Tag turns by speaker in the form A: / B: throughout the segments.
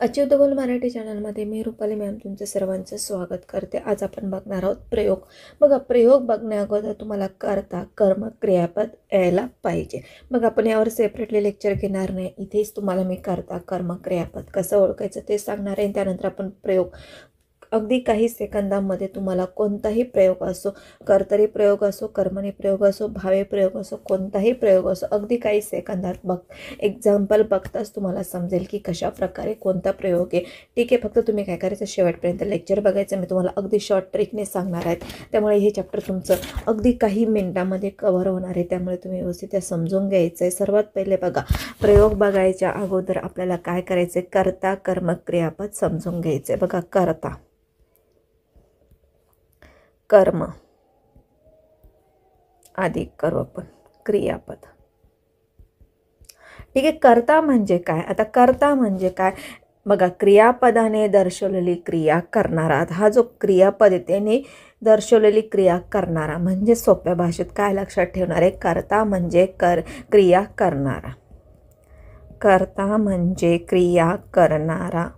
A: Achieve the goal Marathi चॅनलमध्ये मी Rupali ma'am तुमचं सर्वांचं स्वागत करते। आज आपण बघणार आहोत प्रयोग। बघा, प्रयोग बघण्याअगोदर तुम्हाला कर्ता कर्म क्रियापद यायला पाहिजे। मग आपण यावर सेपरेटली लेक्चर घेणार नाही, इथेच तुम्हाला मी कर्ता कर्म क्रियापद कसं ओळखायचं ते सांगणार आहे। त्यानंतर आपण प्रयोग अगदी काही सेकंदांमध्ये तुम्हाला कोणताही प्रयोग असो, कर्तरी प्रयोग असो, कर्मणी प्रयोग असो, भावे प्रयोग असो, कोणताही प्रयोग असो, अगदी काही सेकंदात एक्झाम्पल बघताच तुम्हाला समजेल की कशा प्रकारे कोणता प्रयोग आहे। ठीक आहे, फक्त तुम्ही काय करायचं, शेवटपर्यंत लेक्चर बघायचं। मी तुम्हाला अगदी शॉर्ट ट्रिकने सांगणार आहे, त्यामुळे हे चॅप्टर तुमचं अगदी काही मिनिटांमध्ये कव्हर होणार आहे, त्यामुळे तुम्ही व्यवस्थित समजून घ्यायचं आहे। सर्वात पहिले बघा, प्रयोग बघायच्या अगोदर आपल्याला काय करायचं, कर्ता कर्म क्रियापद समजून घ्यायचं। बघा, कर्ता कर्म अधिक करू आपण क्रियापद। ठीक आहे, कर्ता म्हणजे काय? आता कर्ता म्हणजे काय बघा, क्रियापदाने दर्शवलेली क्रिया करणारा। हा जो क्रियापद आहे त्याने दर्शवलेली क्रिया करणारा म्हणजे सोप्या भाषेत काय लक्षात ठेवणार आहे, कर्ता म्हणजे क्रिया करणारा। कर्ता म्हणजे क्रिया करणारा।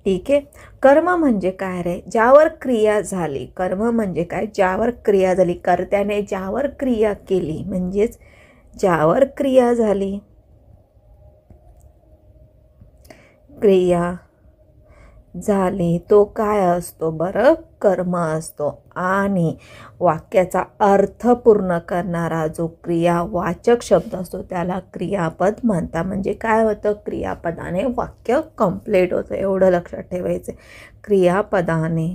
A: ठीक आहे, कर्म म्हणजे काय रे, ज्यावर क्रिया झाली। कर्म म्हणजे काय, ज्यावर क्रिया झाली, कर्त्याने ज्यावर क्रिया केली म्हणजेच ज्यावर क्रिया झाली, क्रिया झाली तो काय असतो बरं, कर्म असतो। आणि वाक्याचा अर्थ पूर्ण करणारा जो क्रियावाचक शब्द असतो त्याला क्रियापद म्हणतात। म्हणजे काय होतं, क्रियापदाने वाक्य कंप्लीट होतं, एवढं लक्षात ठेवायचं। क्रियापदाने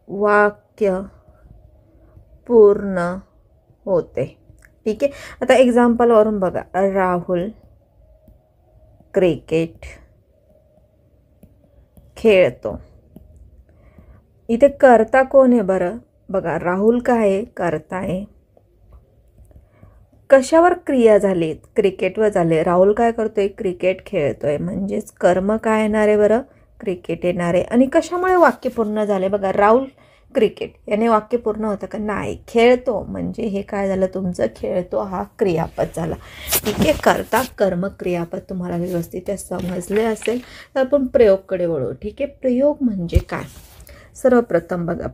A: वाक्य पूर्ण होते। ठीक आहे, आता एक्झाम्पल वरून बघा, राहुल क्रिकेट खेळतो। इथे कर्ता कोण आहे बरं, बघा राहुल काय आहे, कर्ता आहे। कशावर क्रिया झाली, क्रिकेटवर झाले। राहुल काय करतोय, क्रिकेट खेळतोय, म्हणजेच कर्म काय येणार आहे बरं, क्रिकेट येणार आहे। आणि कशामुळे वाक्य पूर्ण झाले, बघा राहुल क्रिकेट याने वाक्य पूर्ण होतं का, नाही, खेळतो म्हणजे हे काय झालं तुमचं, खेळतो हा क्रियापद झाला। ठीक आहे, कर्ता कर्म क्रियापद तुम्हाला व्यवस्थित समजले असेल तर आपण प्रयोगकडे वळू। ठीक आहे, प्रयोग म्हणजे काय, सर्वप्रथम बघा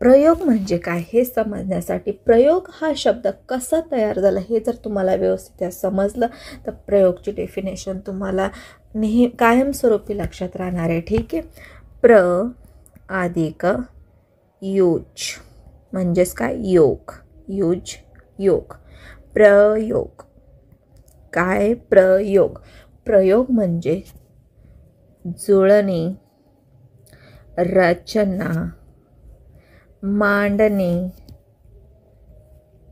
A: प्रयोग म्हणजे काय हे समजण्यासाठी, प्रयोग हा शब्द कसा तयार झाला हे जर तुम्हाला व्यवस्थित समजलं तर प्रयोगची डेफिनेशन तुम्हाला कायमस्वरूपी लक्षात राहणार आहे। ठीक आहे, प्र अधिक यूज म्हणजेच काय, योग, योग। प्रयोग काय, प्रयोग म्हणजे जुळणी, रचना, मांडणे,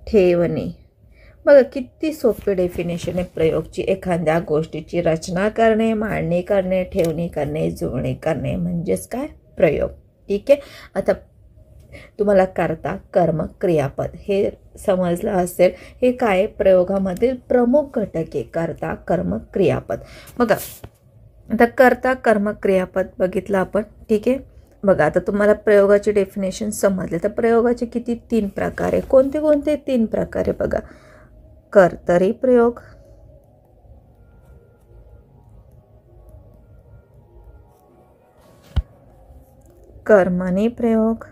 A: ठेवणे। बघा किती सोपी डेफिनेशन आहे प्रयोगची, एखाद्या गोष्टीची रचना करणे, मांडणी करणे, ठेवणी करणे, जुळणी करणे म्हणजेच काय, प्रयोग। ठीक आहे, आता तुम्हाला कर्ता कर्म क्रियापद हे समजलं असेल, हे काय प्रयोगामधील प्रमुख घटक आहे, कर्ता कर्म क्रियापद। बघा, आता कर्ता कर्म क्रियापद बघितलं आपण। ठीक आहे, बघा आता तुम्हाला प्रयोगाची डेफिनेशन समजले तर प्रयोगाचे किती, 3 प्रकार आहे। कोणते कोणते 3 प्रकार आहे बघा, कर्तरी प्रयोग, कर्मणी प्रयोग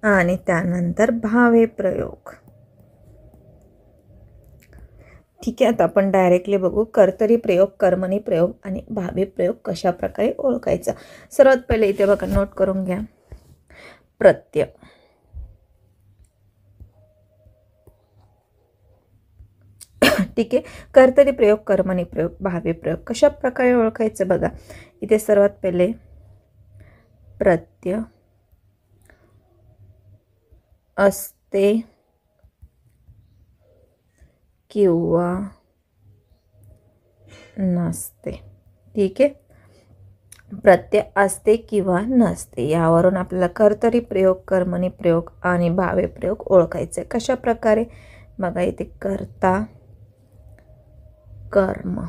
A: आणि त्यानंतर भावे प्रयोग। ठीक आहे, आता आपण डायरेक्टली बघू कर्तरी प्रयोग, कर्मणी प्रयोग आणि भावे प्रयोग कशा प्रकारे ओळखायचा। सर्वात पहिले इथे बघा, नोट करून घ्या, प्रत्यय। ठीक आहे, कर्तरी प्रयोग, कर्मणी प्रयोग, भावे प्रयोग कशा प्रकारे ओळखायचं बघा, इथे सर्वात पहिले प्रत्यय असते किंवा नसते। ठीक आहे, प्रत्यय असते किंवा नसते, यावरून आपल्याला कर्तरी प्रयोग, कर्मणी प्रयोग आणि भावे प्रयोग ओळखायचे। कशा प्रकारे बघा, इथे कर्ता कर्म,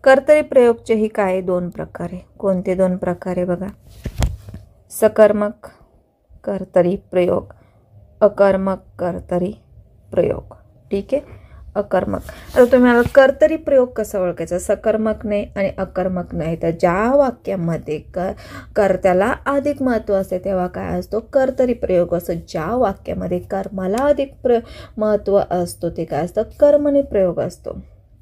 A: कर्तरी प्रयोगचेही काय 2 प्रकार आहे। कोणते 2 प्रकार आहे बघा, सकर्मक कर्तरी प्रयोग, अकर्मक कर्तरी प्रयोग. ठीक आहे, अकर्मक. आता तुम्हाला कर्तरी प्रयोग कसा ओळखायचा? सकर्मक नाही आणि अकर्मक नाही. तर ज्या वाक्यामध्ये कर्त्याला अधिक महत्त्व असते तेव्हा काय असतो? कर्तरी प्रयोग असतो. ज्या वाक्यामध्ये कर्माला अधिक महत्त्व असतो ते काय असतं? कर्मणी प्रयोग असतो.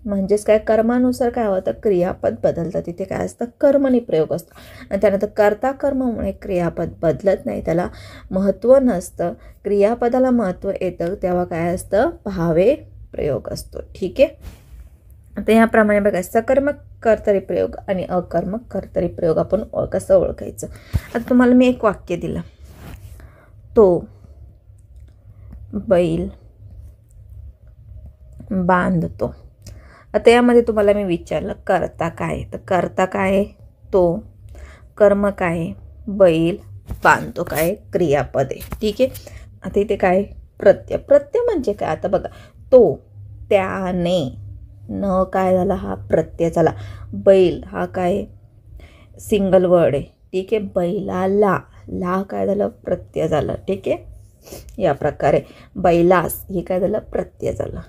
A: म्हणजेच काय, कर्मानुसार काय होतं? क्रियापद बदलतं. तिथे काय असतं? कर्मणी प्रयोग असतो. आणि त्यानंतर कर्ता कर्मामुळे क्रियापद बदलत नाही, त्याला महत्त्व नसतं. क्रियापदाला महत्त्व येतं तेव्हा काय असतं? भावे प्रयोग असतो. ठीक आहे. आता याप्रमाणे बघा, सकर्मक कर्तरी प्रयोग आणि अकर्मक कर्तरी प्रयोग आपण कसं ओळखायचं? आता तुम्हाला मी एक वाक्य दिलं, तो बैल बांधतो. आता यामध्ये तुम्हाला मी विचारलं कर्ता काय? तर कर्ता काय? तो. कर्म काय? बैल. बांधतो काय? क्रियापद आहे. ठीक आहे. आता इथे काय? प्रत्यय. प्रत्यय म्हणजे काय? आता बघा, तो, त्याने, न काय झाला? हा प्रत्यय झाला. बैल हा काय? सिंगल वर्ड आहे. ठीक आहे. बैलाला, ला काय झालं? प्रत्यय झालं. ठीक आहे. या प्रकारे बैलास हे काय झालं? प्रत्यय झालं.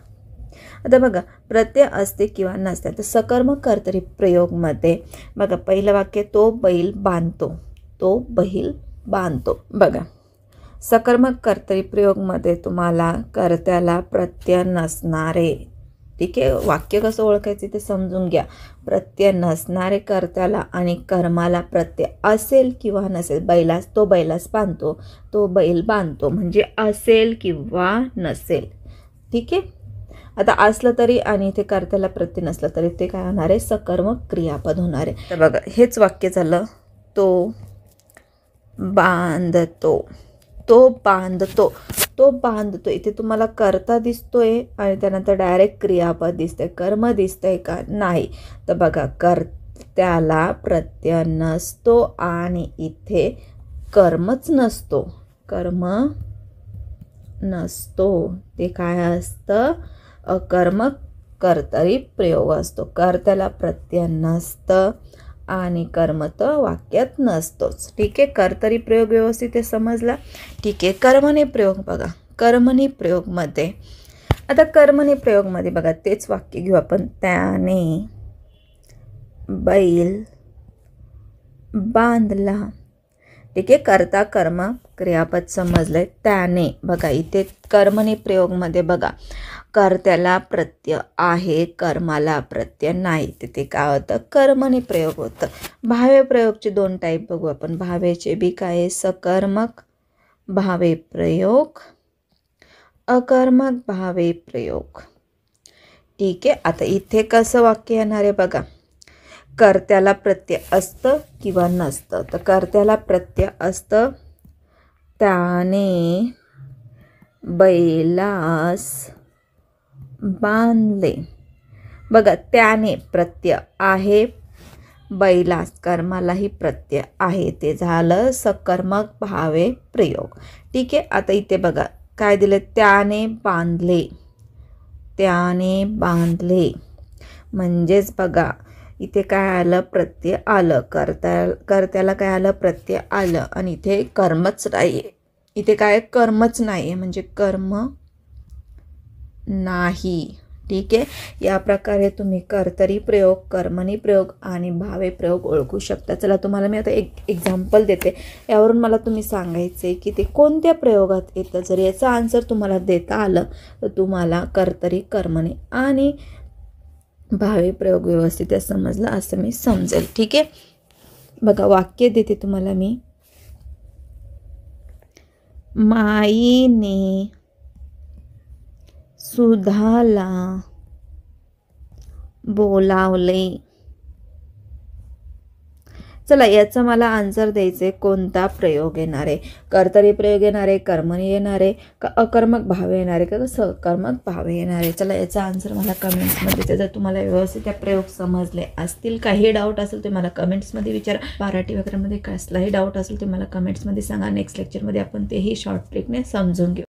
A: आता बघा, प्रत्यय असते किंवा नसते. तर सकर्मक कर्तरी प्रयोगमध्ये बघा, पहिलं वाक्य, तो बैल बांधतो. तो बैल बांधतो. बघा, सकर्मक कर्तरी प्रयोगमध्ये तुम्हाला कर्त्याला प्रत्यय नसणारे, ठीक आहे, वाक्य कसं ओळखायचे ते समजून घ्या. प्रत्यय नसणारे कर्त्याला आणि कर्माला प्रत्यय असेल किंवा नसेल. बैलास, तो बैलास बांधतो. तो बैल बांधतो म्हणजे असेल किंवा नसेल. ठीक आहे. आता असलं तरी आणि इथे कर्त्याला प्रत्यय नसलं तरी ते काय होणार आहे? सकर्मक क्रियापद होणार आहे. तर बघा, हेच वाक्य झालं, तो बांधतो. तो बांधतो. तो बांधतो. इथे तुम्हाला कर्ता दिसतोय आणि त्यानंतर डायरेक्ट क्रियापद दिसतंय. कर्म दिसतंय का? नाही. तर बघा, कर्त्याला प्रत्यय नसतो आणि इथे कर्मच नसतो. कर्म नसतो. ते काय असतं? अकर्मक कर्तरी प्रयोग असतो. कर्त्याला प्रत्यय नसतं आणि कर्म तर वाक्यात नसतोच. ठीक आहे. कर्तरी प्रयोग व्यवस्थित आहे, समजला? ठीक आहे. कर्मणी प्रयोग बघा, कर्मणी प्रयोगमध्ये, आता कर्मणी प्रयोगमध्ये बघा, तेच वाक्य घेऊ आपण, त्याने बैल बांधला. ठीक आहे. कर्ता कर्म क्रियापद समजलंय. त्याने, बघा इथे कर्मणी प्रयोगमध्ये बघा, कर्त्याला प्रत्यय आहे, कर्माला प्रत्यय नाही. तिथे काय होतं? कर्मणी प्रयोग होतं. भावे प्रयोगचे दोन टाईप बघू आपण. भावेचे बी काय? सकर्मक भावे प्रयोग, अकर्मक भावे प्रयोग. ठीक आहे. आता इथे कसं वाक्य येणार आहे बघा, कर्त्याला प्रत्यय असतं किंवा नसतं. तर कर्त्याला प्रत्यय असतं, त्याने बैलास बांधले. बघा, त्याने प्रत्यय आहे, बैलास कर्मालाही प्रत्यय आहे. ते झालं सकर्मक भावे प्रयोग. ठीक आहे. आता इथे बघा काय दिले? त्याने बांधले. त्याने बांधले म्हणजेच बघा, इथे काय आलं? प्रत्यय आलं. कर्त्याला काय आलं? प्रत्यय आलं. आणि इथे कर्मच नाही आहे. इथे काय? कर्मच नाही आहे म्हणजे कर्म नाही. ठीक आहे. या प्रकारे तुम्ही कर्तरी प्रयोग, कर्मणी प्रयोग आणि भावे प्रयोग ओळखू शकता. चला, तुम्हाला मी आता एक एक्झाम्पल देते. यावरून मला तुम्ही सांगायचे की ते कोणत्या प्रयोगात येतं. जर याचा आन्सर तुम्हाला देता आलं तर तुम्हाला कर्तरी, कर्मणी आणि भावे प्रयोग व्यवस्थित समजला असं मी समजेल. ठीक आहे. बघा, वाक्य देते तुम्हाला मी. माईने सुधाला बोलावले. चला, याचा मला आन्सर द्यायचे, कोणता प्रयोग येणार आहे? कर्तरी प्रयोग येणार आहे, कर्मणी येणार आहे का अकर्मक भावे येणार आहे का सकर्मक भावे येणार आहे? चला, याचा आन्सर मला कमेंट्समध्ये, जर तुम्हाला व्यवस्थित त्या प्रयोग समजले असतील, काही डाऊट असेल ते मला कमेंट्समध्ये विचारा. मराठी वगैरेमध्ये कसलाही डाऊट असेल ते मला कमेंट्समध्ये सांगा. नेक्स्ट लेक्चरमध्ये आपण तेही शॉर्ट ट्रिकने समजून घेऊ.